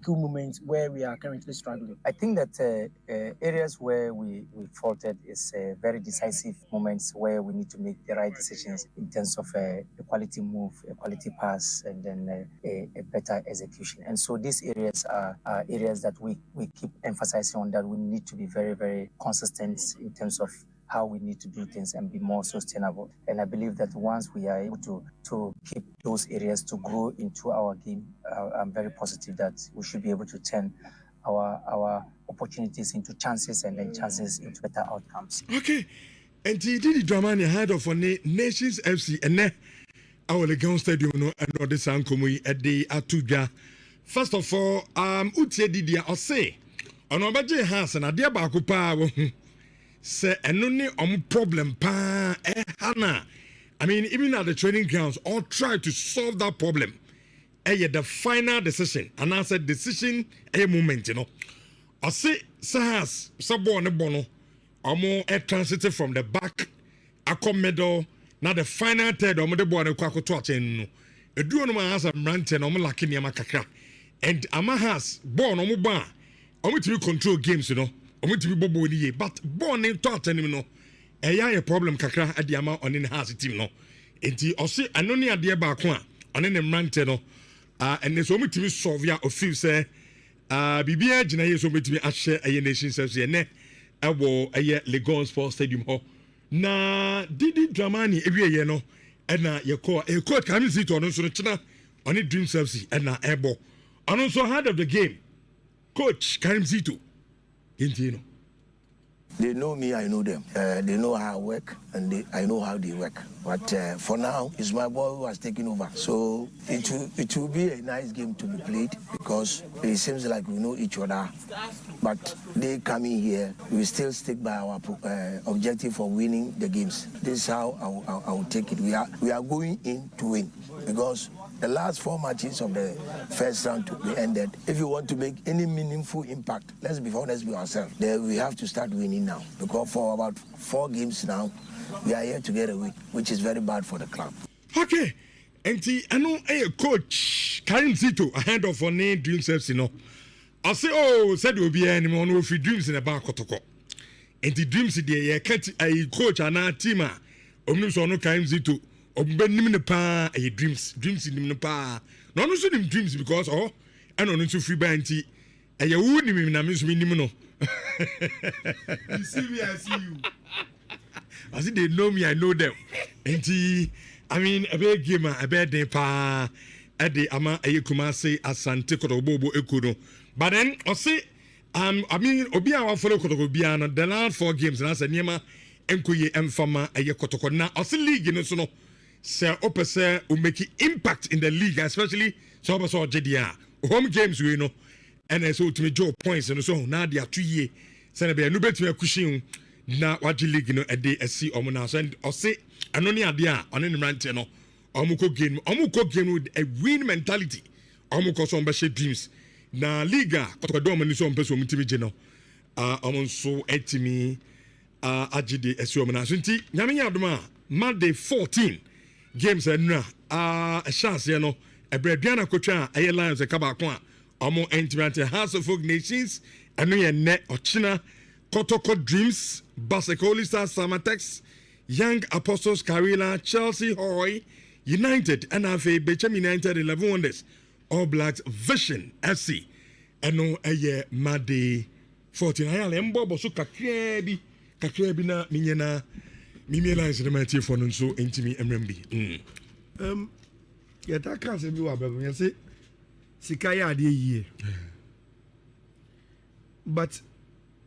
critical moments where we are currently struggling? I think that areas where we faulted is very decisive moments where we need to make the right decisions in terms of a quality move, a quality pass, and then a better execution. And so these areas are areas that we keep emphasizing on, that we need to be very, very consistent in terms of how we need to do things and be more sustainable. And I believe that once we are able to keep those areas to grow into our game, I'm very positive that we should be able to turn our opportunities into chances and then chances into better outcomes. Okay. And he did the drama ahead of Nations FC and our Legon Stadium no and the Sankomu at the Atuga. First of all, Utie Didia or say on Obaje Hans and Adia Bakupa say and only problem pa Hana. I mean, even at the training grounds, all try to solve that problem. The final decision, and I said decision a moment, you know. I say Sahas, Sabo and Bono, or more a transited from the back, a come middle, now the final third or the boy and Quaco Twatchen. A duo has a ranten or Malakini Makaka. And Amahas, born on Muba, only to control games, you know, only to be Bobo, but born in Twatchen, you know. A problem Kakra at the amount on in has team, no. And he also, I know near dear Bakwa, on in the ranten, and there's only to be solved or feel say, Bibia Jena is only to be at share a nation service, and I will a Legon Sports Stadium. Na Didi Dramani every year, no, and your core a court can see to announce on a dream service and na airbo. And also head of the game, Coach Karim Zito. They know me, I know them. They know how I work, and I know how they work. But for now, it's my boy who has taken over. So it will be a nice game to be played because it seems like we know each other. But they coming here, we still stick by our objective for winning the games. This is how I will take it. We are going in to win because the last 4 matches of the first round to be ended. If you want to make any meaningful impact, let's be honest with ourselves. Then we have to start winning now because for about 4 games now, we are here to get a win, which is very bad for the club. Okay, and I know a coach Karim Zito ahead of one name dream service, you know. I say, oh, said will be anyone who free dreams in about Kotoko. And the dreams there, a coach and a team, Omnusono Karim Zito. Obenimne pa e dreams in pa no no so them dreams because and on to free banty e ya woni mi na me so minim no you see me I see you I see they know me I know them and I mean a big game a bad pa e de ama e kuma say asante kotobobo ekuno but then I say I mean obi a wa follow kotobo bia no the last 4 games na say niema enkoye emfama e kotoko na o say league no so no say opese will make impact in the league, especially so JDR home games we know and so to me draw points and so now they are 2 years say be no bet me cushion na waji league no e dey see omuna so and or say anoni ade a on in rant no omuko game with a win mentality omuko so be dreams na liga kotodo mani so mpeso mutimi je no omonso etimi agide esi omuna so nti nyame yadoma Monday 14 games and a chance, you know, a Bradiana Cocha, Ayala, a Kabakwa, Omo Entimate, House of Folk Nations, and no net or China, Kotoko Dreams, Basacolista, Samatex, Young Apostles, Karila, Chelsea, Hoy, United, NFA, Bechem United, 11 Wonders, All Blacks, Vision, FC, and no a year, Monday 14. Ayala, Mbobo, so Kakrebi na Minyana. Mimela is the mighty for so intimi MMB. Yet I can't say you are baby. I say, Sikaya de ye. But,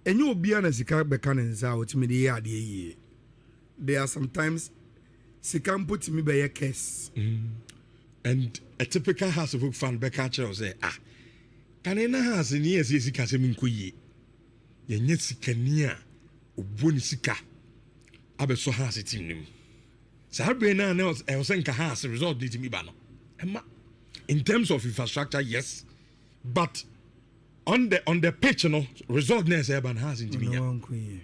and you will be on a Sika Becanons out me the year de ye. There are sometimes Sikam put me by a case. And a typical house of fan Beccacher say, Canena has in years is Casamin Kuyi. Yet Sikania, Bunisika. Abe so has it in him. Sabrina knows I was saying has a result to me bano. In terms of infrastructure, yes, but on the pitch, no result near Urban has in me.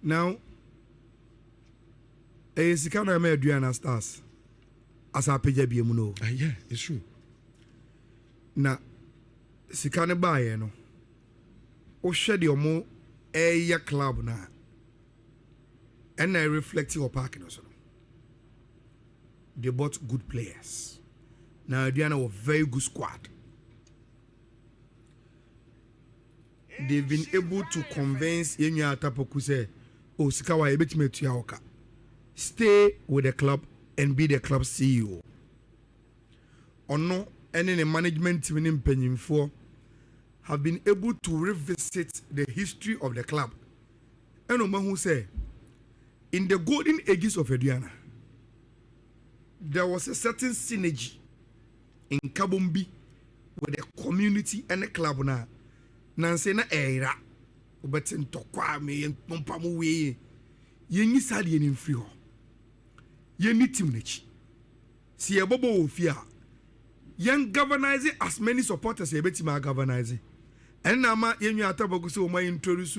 Now, a Sikana may do an stars as a PJB. Yeah, it's true. Now, sika ne baeɛ no wohwɛ deɛ ɔmo ɛyɛ club na ɛna reflect wɔ park no so no they bought good players na Aduana wɔ very good squad. They've been able to convince Yenya Atapoku say, oh, Sikawa, you bet me to Yaoka. Stay with the club and be the club CEO. Or no, any the management team in Penyim for have been able to revisit the history of the club. And Oman who say, in the golden ages of Aduana, there was a certain synergy in Kabumbi with the community and the club now. Nanse na era obetin tokwa me yempa mu we yenyi sade ni mfiri ho yenni team nechi si ebobo ofia yen governize as many supporters ebetima governize en na ma yenyu atabogu se o ma introduce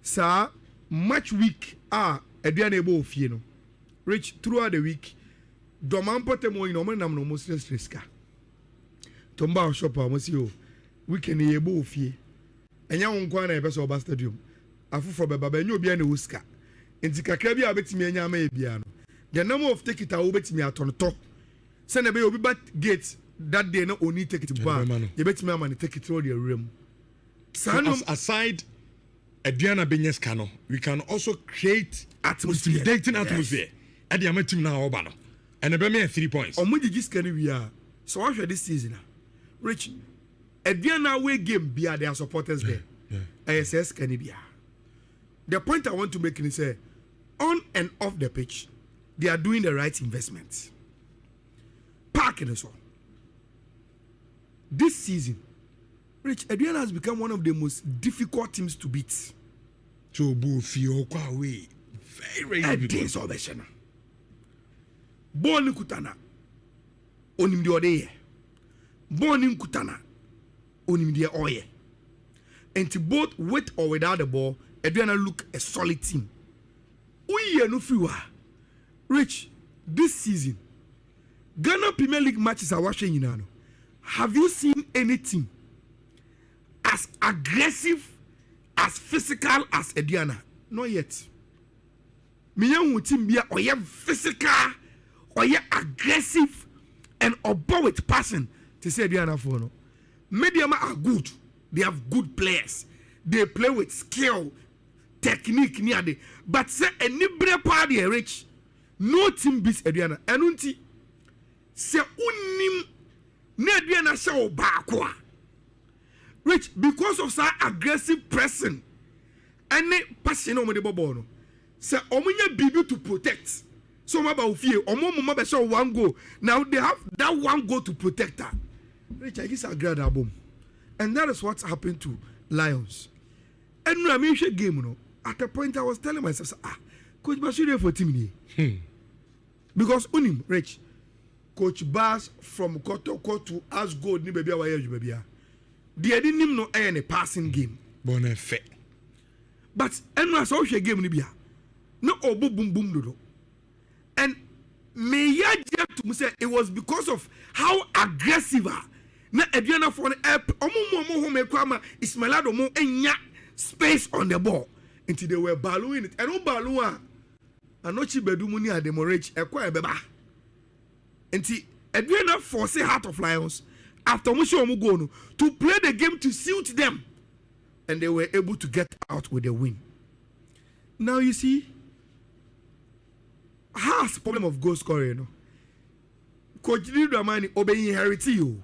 sa match week Aduana ebo ofie no reach throughout the week doman potemo yin o mo nam no mo stress ka tomba shop mo si o weekend yebo ofie enya wonkwa na ebe so oba stadium afufro beba ba enya obi na woska enti kakra bi a betimi enya ama ebia no the number of ticket a wo betimi atonto se na be obi bat gate that day na oni ticket ba ye betimi ama ne ticket ro the room aside Aduana Benyes Kano, we can also create atmosphere, dating atmosphere at the amateur na oba no and ebe me 3 points omugigi skani wi a so what this season rich Aduana away game bia their supporters there. ISS Canibia. The point I want to make is on and off the pitch, they are doing the right investments. Parking us all. This season, Rich, Aduana has become one of the most difficult teams to beat. So Bufio Kwawe. Very difficult. Born Kutana. Onim the Ode. Born in Kutana. Onim the Oye. And to both with or without the ball, Aduana look a solid team. We are no fewer. Rich, this season, Ghana Premier League matches are watching you now. Have you seen any team as aggressive, as physical as Aduana? Not yet. Me young team be or physical, or aggressive, and about with passion to say Aduana for no. Mediama are good. They have good players. They play with skill, technique near the. But say any brave party Rich, no team beats Aduana. Enunti say unim ne Aduana show bakwa. Rich because of sa aggressive pressing. Any passion on the bobo. Say omunya bibi to protect. So maba ufie omo mama be show one goal. Now they have that one goal to protect her. Rich, I guess I grab that boom. And that is what's happened to Lions. And when I mean game, no, at a point I was telling myself, Coach Bashir for team. Because unim, Rich, Coach Bass from Kotoko to Asgold, ni baby away you baby. They didn't even know any passing game. Bonne But and when I saw game ni bia, no boom boom boom do. And may ya to say it was because of how aggressive na Aduana for omo Ismailado mo enya space on the ball until they were ballooing it and balloon anochi bedumu ni ademorage ekwa ebeba until Aduana force Heart of Lions after omo go no to play the game to suit them and they were able to get out with a win. Now you see has the problem of goal scoring, you know. Coach Dramani obey inherit you.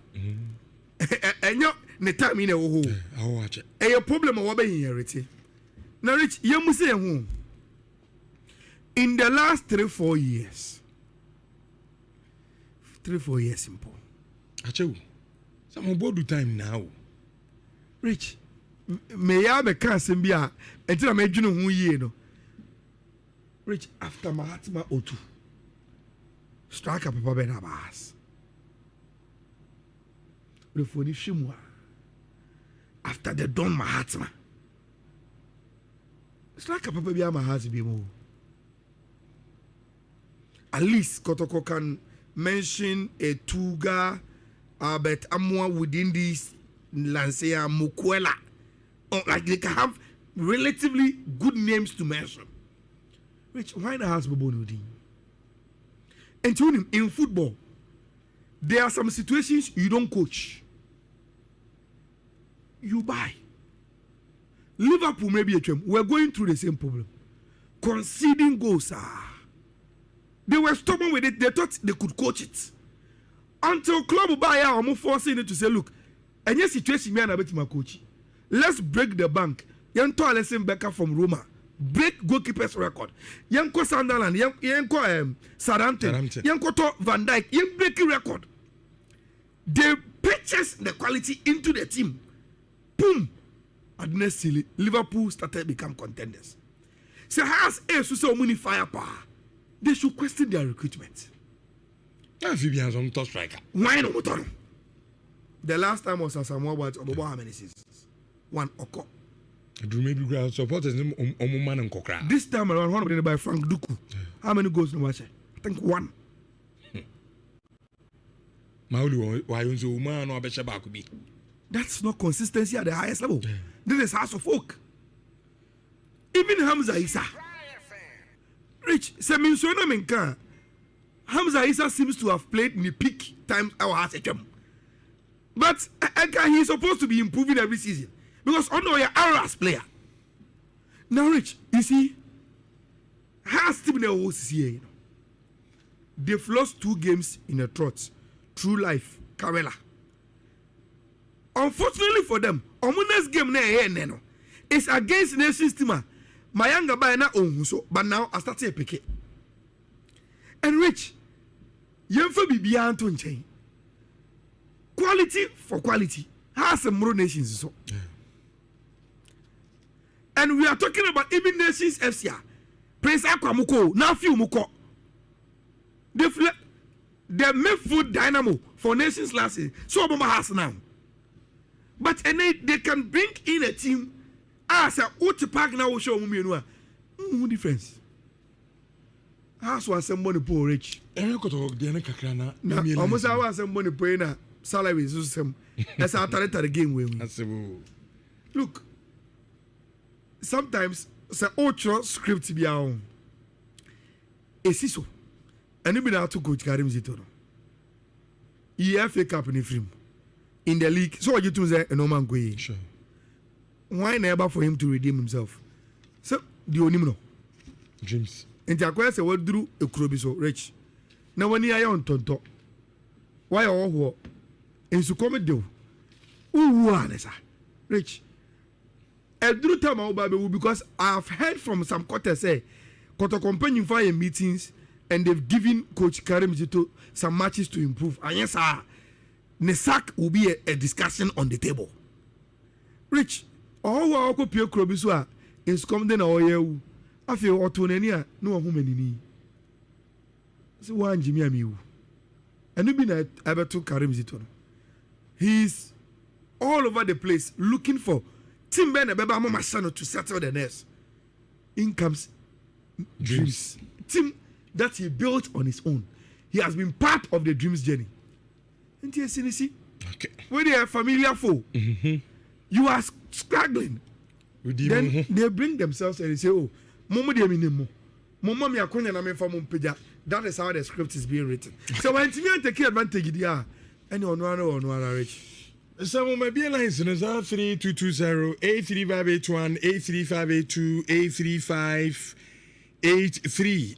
And you ne time in a ho. I watch it. A problem of obey inherit. Now Rich, you must say home. In the last 3-4 years. 3-4 years simple. Achu. Some bodu time now. Rich, may I be cancer be until I made you know who ye no. Rich after Mahatma Otu. Strike up Papa Benabas. Refoni Shimwa. After the Don Mahatma. Strike up Papa Biama be more. At least Kotoko can mention a Tuga, but Amwa within this Lancia, Mukwela. Like they can have relatively good names to mention. Which why the house Bobonudi? And to him in football, there are some situations you don't coach. You buy. Liverpool maybe a team. We're going through the same problem. Conceding goals. They were stubborn with it. They thought they could coach it. Until club buyer almost forcing it to say, look, any situation me and I bet my coach. Let's break the bank. Yanto Alessim Becker from Roma. Break goalkeeper's record. Yanko Sunderland. Yanko Southampton. Yanko to Van Dijk. Yanko breaking record. They purchased the quality into the team. Boom. Honestly, Liverpool started to become contenders. So has so many firepower. They should question their recruitment. Amphibians top striker. Why no motor? The last time was Samoa Watch about how many seasons? One occur. Maybe ground supporters man and Kokra. This time around, one of them by Frank Duku. How many goals in the match? I think one. Maulu, why you so man or Beshaba could be? That's not consistency at the highest level. This is House of Folk. Even Hamza Issa. Rich, Seminsona Menka. Hamza Issa seems to have played in the peak times our heart. But he's supposed to be improving every season. Because under your Aras player. Now, Rich, you see, has to be the OCCA. They've lost 2 games in a trot. True Life, Karela. Unfortunately for them, next game is against Nations team. My younger by now but now I start to pick it. And Rich, Yemfa Bibi Anton chain. Quality for quality has some more nations so. And we are talking about even Nations FCA. Prince Akwamuko, now few Muko. The midfield dynamo for Nations last year. So Obama has now. But and they can bring in a team as a park now will show me no difference. As was somebody poor rich. Almost I was somebody paying a salary system. That's how the game will. Look, sometimes it's an script be our own. So, and you been out to coach Karim Zito. EFA Cup in the film. In the league, so what you two say, no man go. Sure. Why never for him to redeem himself? So the only Dreams. And the acquire say what drew a crowby so rich. Now when you are on tonto, why all who in so come do? Who are rich? I drew time out baby because I've heard from some quarters say Kotoko company fire meetings and they've given Coach Karim Zito some matches to improve. And yes, sir. Nesak will be a discussion on the table. Rich, all our copy of Krobiswa is coming or you. I feel autonomy, no woman in me. So one Jimmy Amiu. And you've been able to Karim Zito. He's all over the place looking for Tim Ben and Beba Mama Sano to settle the nest. In comes dreams. Tim that he built on his own. He has been part of the dreams journey. Okay. When they are familiar foe, you are struggling. Then they bring themselves and they say, oh, Momo de minimo. Momo mi akonya na me fa mo peja. That is how the script is being written. So when you take advantage there, any on rich. So my be lines is 3220 83581 83582 83583.